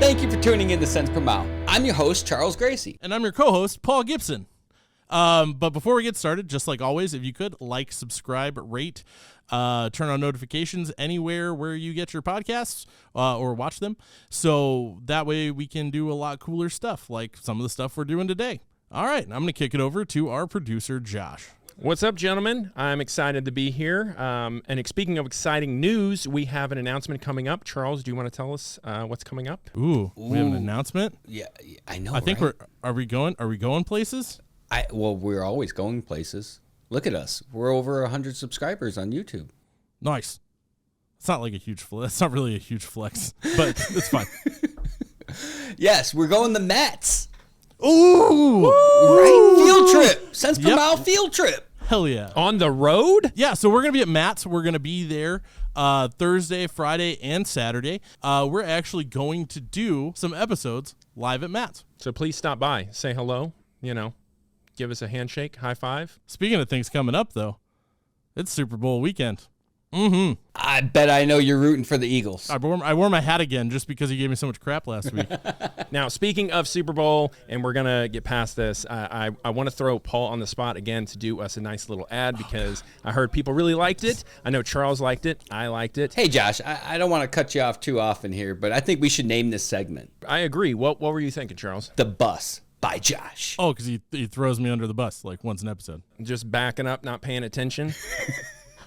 Thank you for tuning in to Cents Per Mile. I'm your host, Charles Gracie. And I'm your co-host, Paul Gibson. But before we get started, just like always, if you could, like, subscribe, rate, turn on notifications anywhere where you get your podcasts or watch them. So that way we can do a lot cooler stuff, like some of the stuff we're doing today. All right, I'm going to kick it over to our producer, Josh. What's up, gentlemen? I'm excited to be here. And speaking of exciting news, we have an announcement coming up. Charles, do you want to tell us what's coming up? Ooh, we have an announcement? Yeah, I know, I think right? Are we going places? Well, we're always going places. Look at us. We're over 100 subscribers on YouTube. Nice. It's not like a huge flex. It's not really a huge flex, but it's fine. Yes, we're going to Mets. Ooh! Right? Field trip. Cents Per Mile field trip. Hell yeah. On the road? Yeah, so we're going to be at Matt's. We're going to be there Thursday, Friday, and Saturday. We're actually going to do some episodes live at Matt's. So please stop by. Say hello. Give us a handshake, high five. Speaking of things coming up, though, it's Super Bowl weekend. Mm-hmm. I bet I know you're rooting for the Eagles. I wore my hat again just because you gave me so much crap last week. Now, speaking of Super Bowl, and we're going to get past this, I want to throw Paul on the spot again to do us a nice little ad because I heard people really liked it. I know Charles liked it. I liked it. Hey, Josh, I don't want to cut you off too often here, but I think we should name this segment I agree. What were you thinking, Charles? The Bus by Josh. Oh, because he throws me under the bus like once an episode. Just backing up, not paying attention.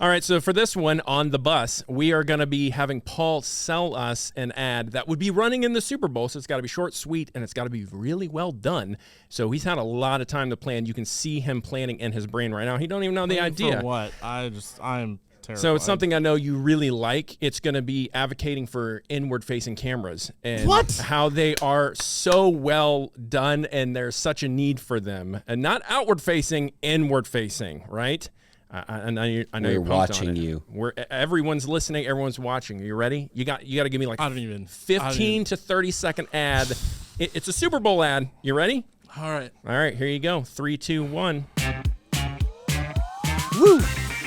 All right, so for this one, on the bus, we are going to be having Paul sell us an ad that would be running in the Super Bowl, so it's got to be short, sweet, and it's got to be really well done. So he's had a lot of time to plan. You can see him planning in his brain right now. He don't even know the idea. For what? I'm terrified. So it's something I know you really like. It's going to be advocating for inward-facing cameras and how they are so well done, and there's such a need for them. And not outward-facing, inward-facing, right? I know you're We're watching you. Everyone's listening. Everyone's watching. Are you ready? You got to give me like 15 to 30 second ad. It's a Super Bowl ad. You ready? All right. All right. Here you go. 3, 2, 1. Woo!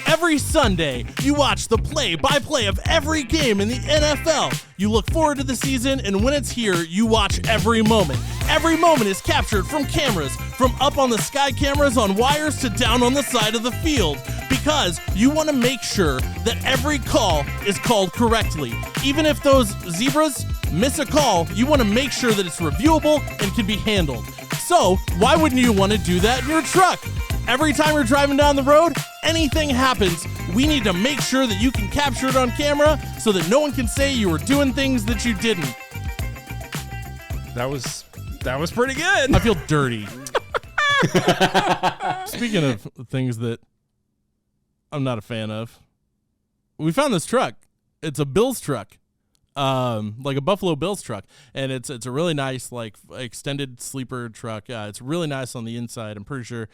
Every Sunday, you watch the play-by-play of every game in the NFL. You look forward to the season, and when it's here, you watch every moment. Every moment is captured from cameras, from up on the sky cameras on wires to down on the side of the field, because you want to make sure that every call is called correctly. Even if those zebras miss a call, you want to make sure that it's reviewable and can be handled. So, why wouldn't you want to do that in your truck? Every time you're driving down the road, anything happens, we need to make sure that you can capture it on camera so that no one can say you were doing things that you didn't. That was pretty good. I feel dirty. Speaking of things that I'm not a fan of, we found this truck. It's a Bills truck. Like a Buffalo Bills truck, and it's a really nice like extended sleeper truck. It's really nice on the inside. I'm pretty sure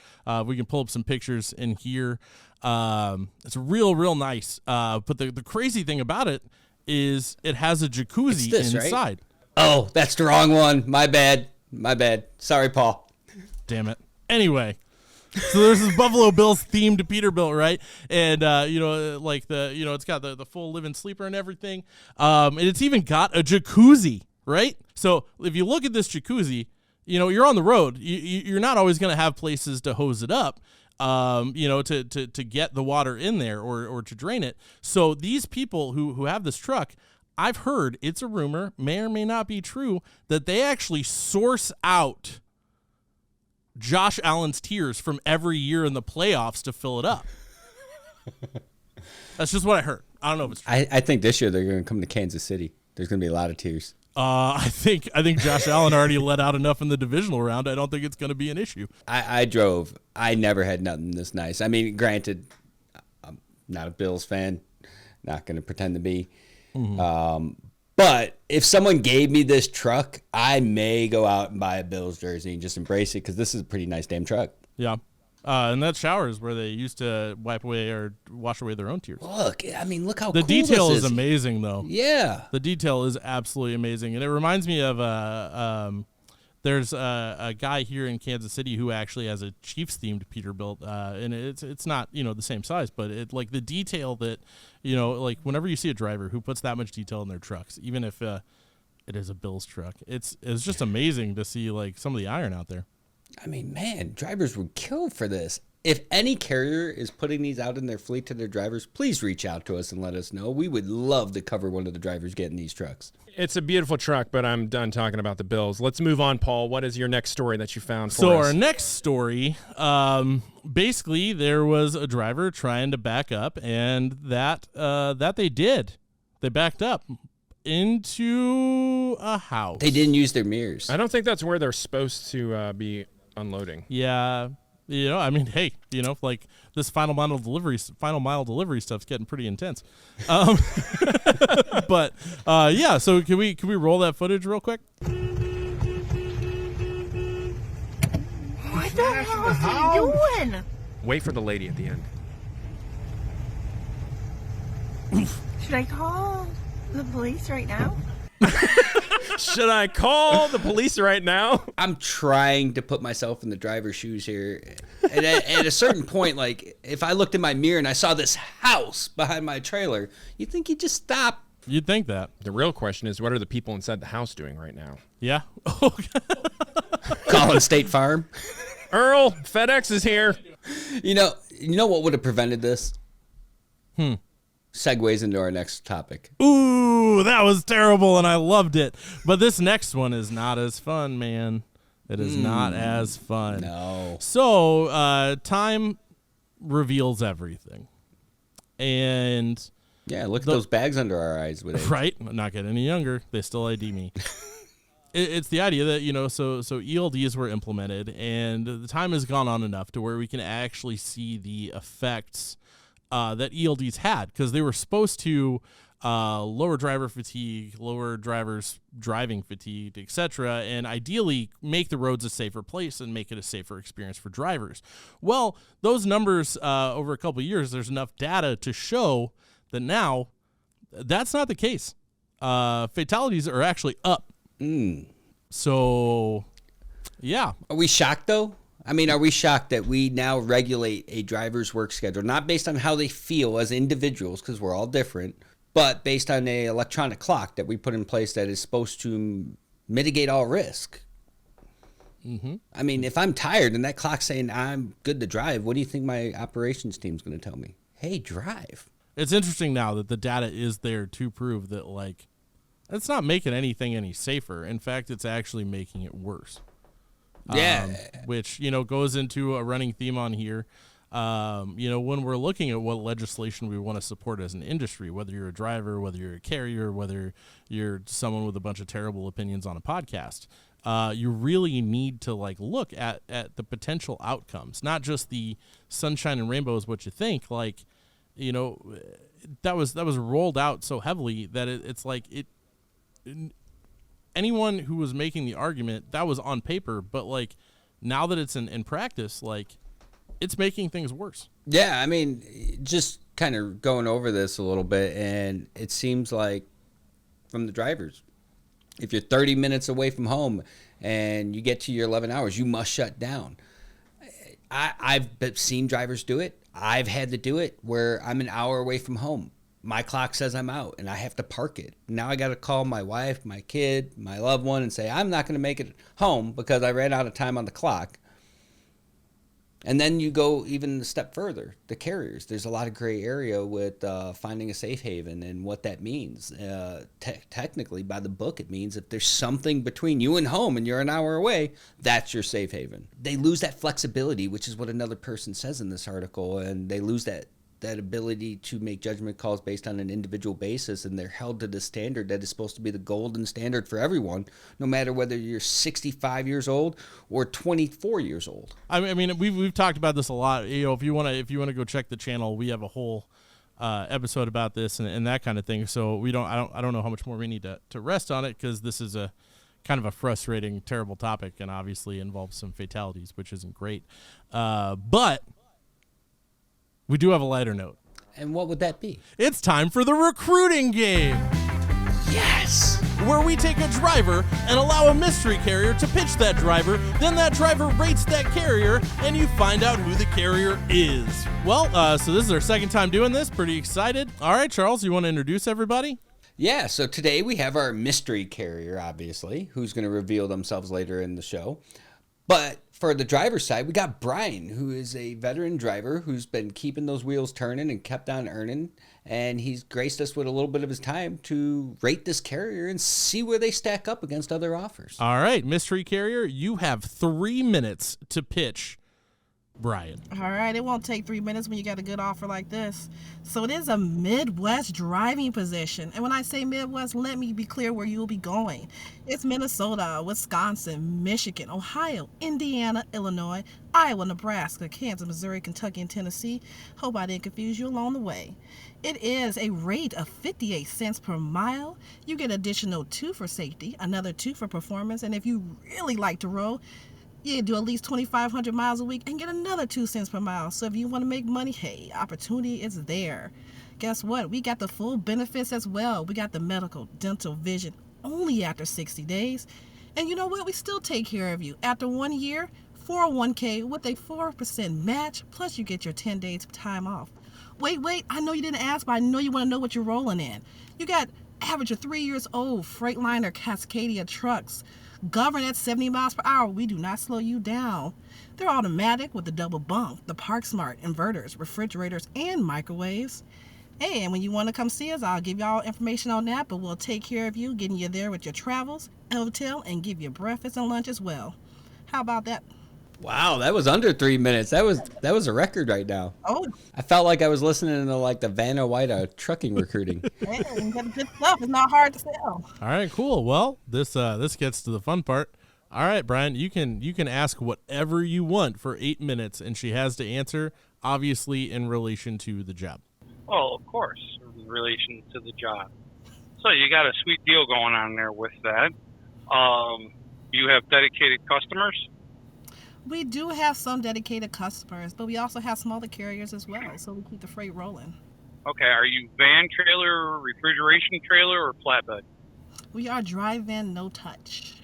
we can pull up some pictures in here. It's real nice. But the crazy thing about it is it has a jacuzzi inside. Right? Oh, that's the wrong one. My bad. Sorry, Paul. Damn it. Anyway. So there's this Buffalo Bills themed Peterbilt, right? And it's got the full live-in sleeper and everything. And it's even got a jacuzzi, right? So if you look at this jacuzzi, you're on the road. You're not always going to have places to hose it up, to get the water in there or to drain it. So these people who have this truck, I've heard, it's a rumor, may or may not be true, that they actually source out Josh Allen's tears from every year in the playoffs to fill it up. That's just what I heard. I don't know if it's true. I think this year they're going to come to Kansas City. There's going to be a lot of tears. I think Josh Allen already let out enough in the divisional round. I don't think it's going to be an issue. I drove. I never had nothing this nice. I mean, granted, I'm not a Bills fan. Not going to pretend to be. Mm-hmm. But if someone gave me this truck, I may go out and buy a Bills jersey and just embrace it because this is a pretty nice damn truck. Yeah. And that shower is where they used to wipe away or wash away their own tears. Look how the cool detail this is amazing, though. Yeah. The detail is absolutely amazing. And it reminds me of there's a guy here in Kansas City who actually has a Chiefs-themed Peterbilt, and it's not, the same size, but it like the detail that, like whenever you see a driver who puts that much detail in their trucks, even if It is a Bills truck. It's just amazing to see like some of the iron out there. I mean, man, drivers would kill for this. If any carrier is putting these out in their fleet to their drivers, please reach out to us and let us know. We would love to cover one of the drivers getting these trucks. It's a beautiful truck, but I'm done talking about the Bills. Let's move on, Paul. What is your next story that you found for us? So our next story, basically there was a driver trying to back up, and that they did. They backed up into a house. They didn't use their mirrors. I don't think that's where they're supposed to be unloading. Yeah. I mean, hey, like this final mile delivery stuff's getting pretty intense. But yeah, so can we roll that footage real quick? What the hell is he doing? Wait for the lady at the end. Should I call the police right now? Should I call the police right now? I'm trying to put myself in the driver's shoes here. And at a certain point, like, if I looked in my mirror and I saw this house behind my trailer, you'd think he'd just stop. You'd think that. The real question is, what are the people inside the house doing right now? Yeah. Calling State Farm. Earl, FedEx is here. You know what would have prevented this? Segues into our next topic. Ooh, that was terrible, and I loved it. But this next one is not as fun, man. It is not as fun. No. So, time reveals everything. And... yeah, look at those bags under our eyes with it. Right? I'm not getting any younger. They still ID me. It's the idea that, so ELDs were implemented, and the time has gone on enough to where we can actually see the effects that ELDs had, because they were supposed to lower driver fatigue, lower drivers' driving fatigue, etc., and ideally make the roads a safer place and make it a safer experience for drivers. Well, those numbers over a couple of years, there's enough data to show that now that's not the case. Fatalities are actually up. So, yeah. Are we shocked, though? I mean, are we shocked that we now regulate a driver's work schedule, not based on how they feel as individuals, because we're all different, but based on an electronic clock that we put in place that is supposed to mitigate all risk? Mm-hmm. I mean, if I'm tired and that clock's saying I'm good to drive, what do you think my operations team's going to tell me? Hey, drive. It's interesting now that the data is there to prove that, like, it's not making anything any safer. In fact, it's actually making it worse. Yeah. Which, goes into a running theme on here. When we're looking at what legislation we want to support as an industry, whether you're a driver, whether you're a carrier, whether you're someone with a bunch of terrible opinions on a podcast, you really need to look at the potential outcomes, not just the sunshine and rainbows, what you think. That was rolled out so heavily that it's like anyone who was making the argument, that was on paper, but now that it's in practice, it's making things worse. Yeah, I mean, just kind of going over this a little bit, and it seems like from the drivers, if you're 30 minutes away from home and you get to your 11 hours, you must shut down. I've seen drivers do it. I've had to do it where I'm an hour away from home. My clock says I'm out, and I have to park it. Now I got to call my wife, my kid, my loved one, and say, I'm not going to make it home because I ran out of time on the clock. And then you go even a step further, the carriers. There's a lot of gray area with finding a safe haven and what that means. Technically, by the book, it means if there's something between you and home and you're an hour away, that's your safe haven. They lose that flexibility, which is what another person says in this article, and they lose that ability to make judgment calls based on an individual basis, and they're held to the standard that is supposed to be the golden standard for everyone, no matter whether you're 65 years old or 24 years old. I mean, we've talked about this a lot. If you want to go check the channel, we have a whole episode about this and that kind of thing. So I don't know how much more we need to rest on it, because this is a kind of a frustrating, terrible topic, and obviously involves some fatalities, which isn't great. But we do have a lighter note. And what would that be? It's time for the recruiting game. Yes! Where we take a driver and allow a mystery carrier to pitch that driver, then that driver rates that carrier, and you find out who the carrier is. Well, so this is our second time doing this. Pretty excited. All right, Charles, you want to introduce everybody? Yeah, so today we have our mystery carrier, obviously, who's going to reveal themselves later in the show. But for the driver's side, we got Brian, who is a veteran driver who's been keeping those wheels turning and kept on earning. And he's graced us with a little bit of his time to rate this carrier and see where they stack up against other offers. All right, mystery carrier, you have 3 minutes to pitch Brian. All right, it won't take 3 minutes when you got a good offer like this. So it is a Midwest driving position. And when I say Midwest, let me be clear where you'll be going. It's Minnesota, Wisconsin, Michigan, Ohio, Indiana, Illinois, Iowa, Nebraska, Kansas, Missouri, Kentucky, and Tennessee. Hope I didn't confuse you along the way. It is a rate of 58 cents per mile. You get additional 2 for safety, another 2 for performance, and if you really like to roll, you do at least 2,500 miles a week and get another 2 cents per mile. So if you want to make money, hey, opportunity is there. Guess what? We got the full benefits as well. We got the medical, dental, vision only after 60 days. And you know what? We still take care of you. After 1 year, 401k with a 4% match, plus you get your 10 days time off. Wait, I know you didn't ask, but I know you want to know what you're rolling in. You got average of 3 years old Freightliner Cascadia trucks. Govern at 70 miles per hour. We do not slow you down. They're automatic with the double bunk, the Park Smart, inverters, refrigerators, and microwaves. Hey, and when you want to come see us, I'll give you all information on that, but we'll take care of you, getting you there with your travels, hotel, and give you breakfast and lunch as well. How about that? Wow, that was under 3 minutes. That was a record right now. Oh, I felt like I was listening to like the Vanna White trucking recruiting. hey, you got good stuff. It's not hard to sell. All right, cool. Well, this gets to the fun part. All right, Brian, you can ask whatever you want for 8 minutes, and she has to answer, obviously, in relation to the job. Well, of course, in relation to the job. So you got a sweet deal going on there with that. You have dedicated customers? We do have some dedicated customers, but we also have smaller carriers as well, so we keep the freight rolling. Okay, are you van trailer, refrigeration trailer, or flatbed? We are drive-in, no touch.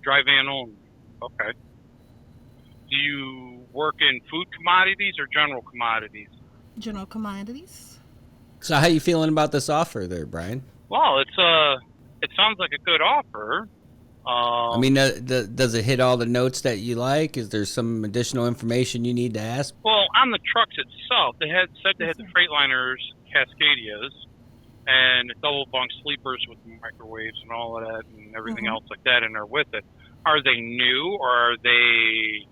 Dry van only. Okay. Do you work in food commodities or general commodities? General commodities. So how you feeling about this offer there, Brian? Well, it sounds like a good offer. I mean, does it hit all the notes that you like? Is there some additional information you need to ask? Well, on the trucks itself, they had said they had the Freightliners, Cascadias, and double bunk sleepers with microwaves and all of that and everything else like that in there with it. Are they new or are they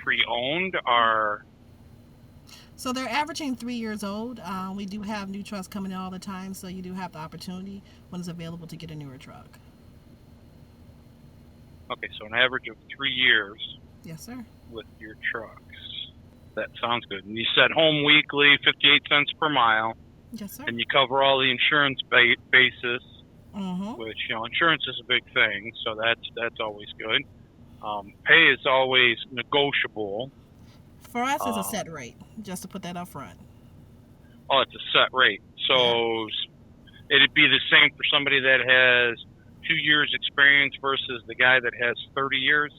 pre-owned or? So they're averaging 3 years old. We do have new trucks coming in all the time, so you do have the opportunity when it's available to get a newer truck. Okay, so an average of 3 years. Yes, sir. With your trucks. That sounds good. And you said home weekly, 58 cents per mile. Yes, sir. And you cover all the insurance basis, Mm-hmm. which, insurance is a big thing, so that's always good. Pay is always negotiable. For us, it's a set rate, just to put that up front. Oh, it's a set rate. So it'd be the same for somebody that has 2 years experience versus the guy that has 30 years?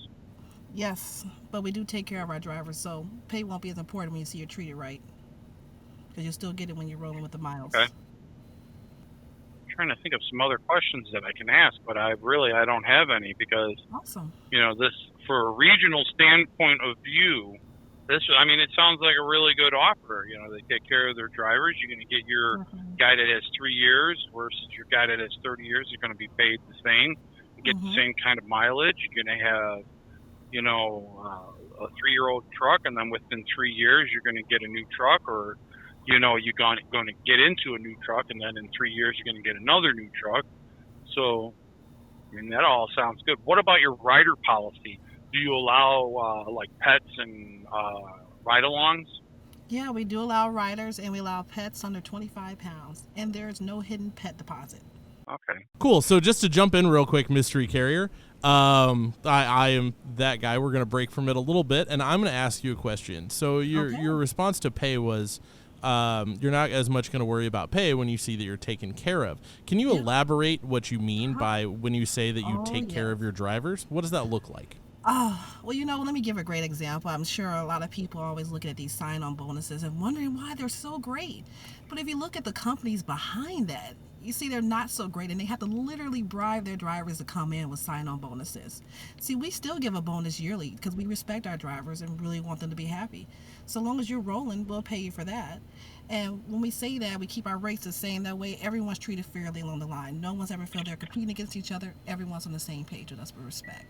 Yes, but we do take care of our drivers, so pay won't be as important when you see you're treated right. Because you'll still get it when you're rolling with the miles. Okay. I'm trying to think of some other questions that I can ask, but I don't have any because, Awesome. this, for a regional standpoint of view, it sounds like a really good offer. They take care of their drivers. You're going to get your guy that has 3 years versus your guy that has 30 years. You're going to be paid the same. You get the same kind of mileage. You're going to have, a 3-year-old truck, and then within 3 years, you're going to get a new truck, or, you're going to get into a new truck, and then in 3 years, you're going to get another new truck. So, that all sounds good. What about your rider policy? Do you allow pets and ride-alongs? Yeah, we do allow riders, and we allow pets under 25 pounds. And there's no hidden pet deposit. Okay. Cool. So just to jump in real quick, mystery carrier, I am that guy. We're going to break from it a little bit, and I'm going to ask you a question. So your response to pay was you're not as much going to worry about pay when you see that you're taken care of. Can you elaborate what you mean by when you say that you take care of your drivers? What does that look like? Well, let me give a great example. I'm sure a lot of people are always looking at these sign-on bonuses and wondering why they're so great. But if you look at the companies behind that, You see, they're not so great, and they have to literally bribe their drivers to come in with sign-on bonuses. See, we still give a bonus yearly because we respect our drivers and really want them to be happy. So long as you're rolling, we'll pay you for that. And when we say that, we keep our rates the same. That way, everyone's treated fairly along the line. No one's ever felt they're competing against each other. Everyone's on the same page with us with respect.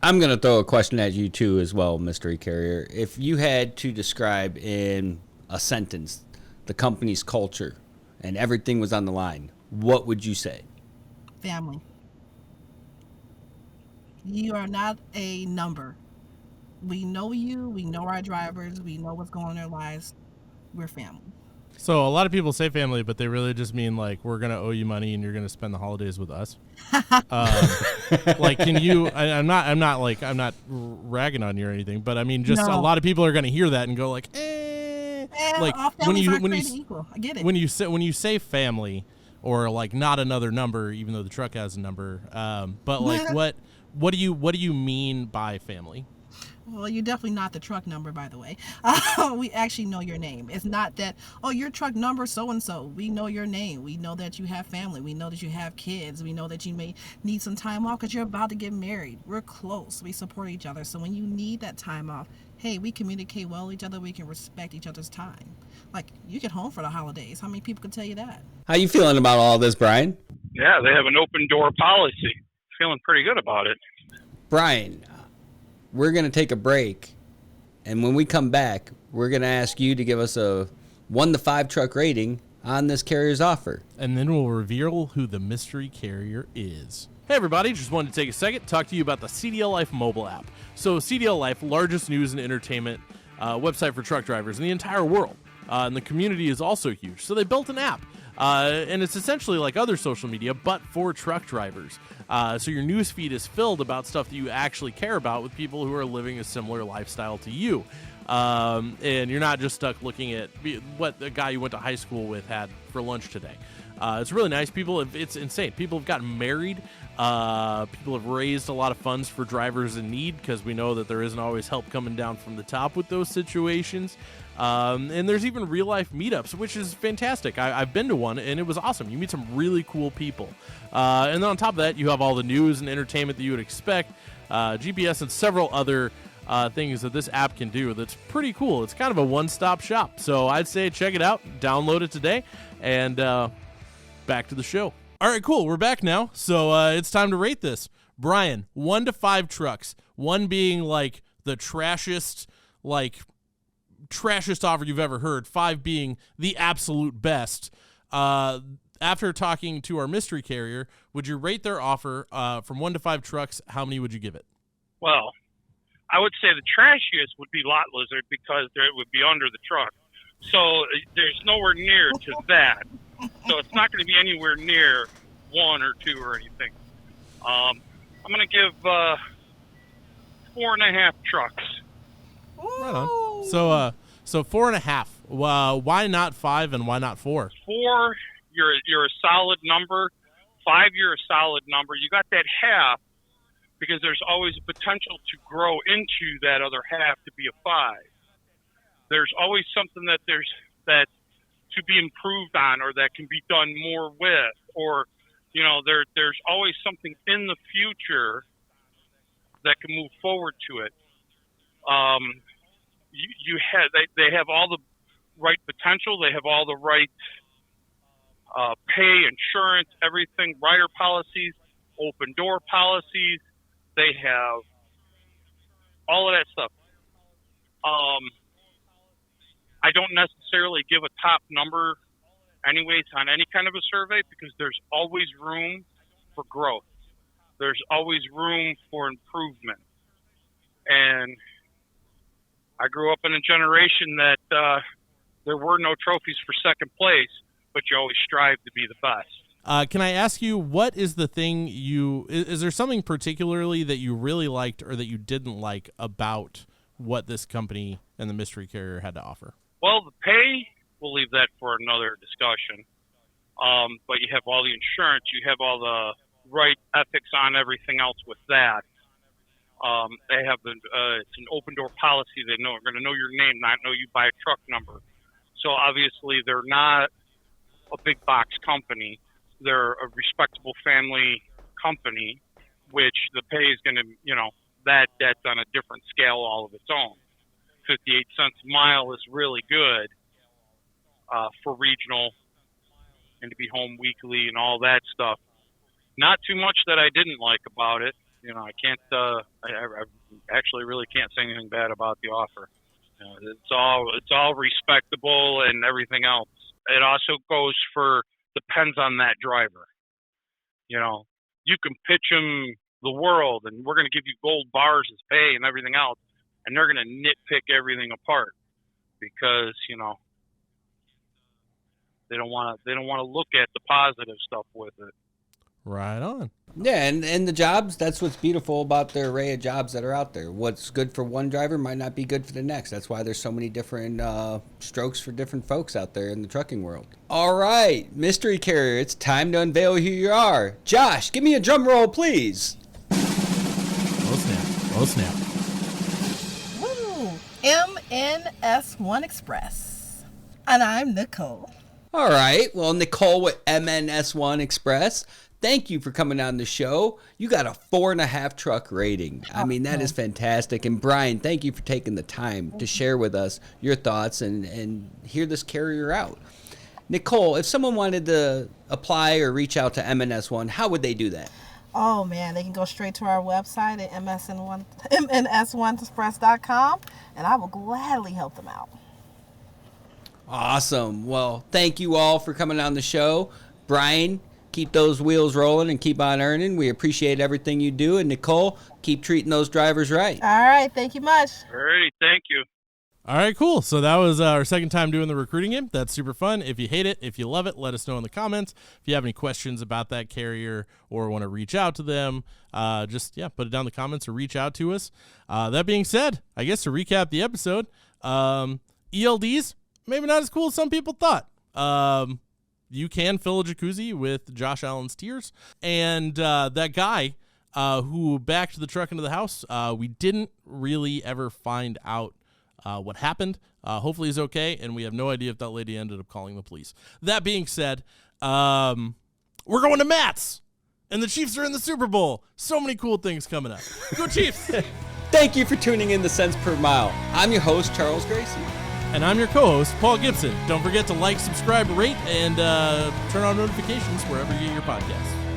I'm going to throw a question at you, too, as well, Mystery Carrier. If you had to describe in a sentence the company's culture and everything was on the line, what would you say? Family. You are not a number. We know you. We know our drivers. We know what's going on in their lives. We're family. So a lot of people say family, but they really just mean like we're gonna owe you money and you're gonna spend the holidays with us. Like, can you? I'm not ragging on you or anything, but I mean, just No. a lot of people are gonna hear that and go like, like all when families you aren't when you created equal. I get it. when you say family or like not another number, even though the truck has a number, but like what do you mean by family? Well, you're definitely not the truck number, by the way. We actually know your name. It's not that, oh, your truck number so-and-so. We know your name. We know that you have family. We know that you have kids. We know that you may need some time off because you're about to get married. We're close. We support each other. So when you need that time off, hey, we communicate well with each other. We can respect each other's time. Like, you get home for the holidays. How many people can tell you that? How you feeling about all this, Brian? Yeah, they have an open door policy. Feeling pretty good about it. Brian, we're going to take a break, and when we come back, we're going to ask you to give us a 1 to 5 truck rating on this carrier's offer. And then we'll reveal who the mystery carrier is. Hey everybody, just wanted to take a second to talk to you about the CDL Life mobile app. So CDL Life, largest news and entertainment website for truck drivers in the entire world. And the community is also huge. So they built an app. And it's essentially like other social media, but for truck drivers. So your news feed is filled about stuff that you actually care about with people who are living a similar lifestyle to you. And you're not just stuck looking at what the guy you went to high school with had for lunch today. It's really nice. It's insane. People have gotten married. People have raised a lot of funds for drivers in need because we know that there isn't always help coming down from the top with those situations. And there's even real life meetups, which is fantastic. I've been to one and it was awesome. You meet some really cool people. And then on top of that, you have all the news and entertainment that you would expect, GPS and several other things that this app can do. That's pretty cool. It's kind of a one-stop shop. So I'd say check it out, download it today, and back to the show. All right, cool. We're back now. So it's time to rate this. Brian, 1 to 5 trucks. 1 being like the trashiest offer you've ever heard. 5 being the absolute best. After talking to our mystery carrier, would you rate their offer from 1 to 5 trucks? How many would you give it? Well, I would say the trashiest would be Lot Lizard because it would be under the truck. So there's nowhere near to that. So it's not going to be anywhere near 1 or 2 or anything. I'm going to give 4.5 trucks. Right on. So 4.5. Why not 5 and why not 4? 4, you're a solid number. 5, you're a solid number. You got that half because there's always a potential to grow into that other half to be a 5. There's always something that to be improved on or that can be done more with, or there's always something in the future that can move forward to it. They have all the right potential. They have all the right pay, insurance, everything, rider policies, open door policies. They have all of that stuff. I don't necessarily give a top number anyways on any kind of a survey because there's always room for growth. There's always room for improvement. And I grew up in a generation that there were no trophies for second place, but you always strive to be the best. Can I ask you, what is the thing is there something particularly that you really liked or that you didn't like about what this company and the mystery carrier had to offer? Well, the pay, we'll leave that for another discussion. But you have all the insurance, you have all the right ethics on everything else with that. They have it's an open door policy. They're going to know your name, not know you by a truck number. So obviously they're not a big box company. they're a respectable family company, which the pay is going to, that's on a different scale all of its own. 58 cents a mile is really good for regional and to be home weekly and all that stuff. Not too much that I didn't like about it. I can't, I actually really can't say anything bad about the offer. It's all respectable and everything else. It also depends on that driver. You can pitch them the world and we're going to give you gold bars as pay and everything else. And they're going to nitpick everything apart because, they don't want to look at the positive stuff with it. Right on. Yeah, and the jobs, that's what's beautiful about the array of jobs that are out there. What's good for one driver might not be good for the next. That's why there's so many different strokes for different folks out there in the trucking world. All right, mystery carrier, it's time to unveil who you are. Josh, give me a drum roll, please. Oh, snap. Woo! MNS1 Express. And I'm Nicole. All right, well, Nicole with MNS1 Express, thank you for coming on the show. You got a 4.5 truck rating. I mean, that is fantastic. And Brian, thank you for taking the time to share with us your thoughts and hear this carrier out. Nicole, if someone wanted to apply or reach out to MNS1, how would they do that? Oh, man, they can go straight to our website at mns1express.com, and I will gladly help them out. Awesome. Well, thank you all for coming on the show. Brian, keep those wheels rolling and keep on earning. We appreciate everything you do. And Nicole, keep treating those drivers right. All right. Thank you much. All right. Thank you. All right, cool. So that was our second time doing the recruiting game. That's super fun. If you hate it, if you love it, let us know in the comments. If you have any questions about that carrier or want to reach out to them, just put it down in the comments or reach out to us. That being said, I guess to recap the episode, ELDs, maybe not as cool as some people thought. You can fill a jacuzzi with Josh Allen's tears. And that guy who backed the truck into the house, we didn't really ever find out what happened. Hopefully he's okay, and we have no idea if that lady ended up calling the police. That being said, we're going to Matt's, and the Chiefs are in the Super Bowl. So many cool things coming up. Go Chiefs! Thank you for tuning in to Cents Per Mile. I'm your host, Charles Gracie. And I'm your co-host, Paul Gibson. Don't forget to like, subscribe, rate, and turn on notifications wherever you get your podcasts.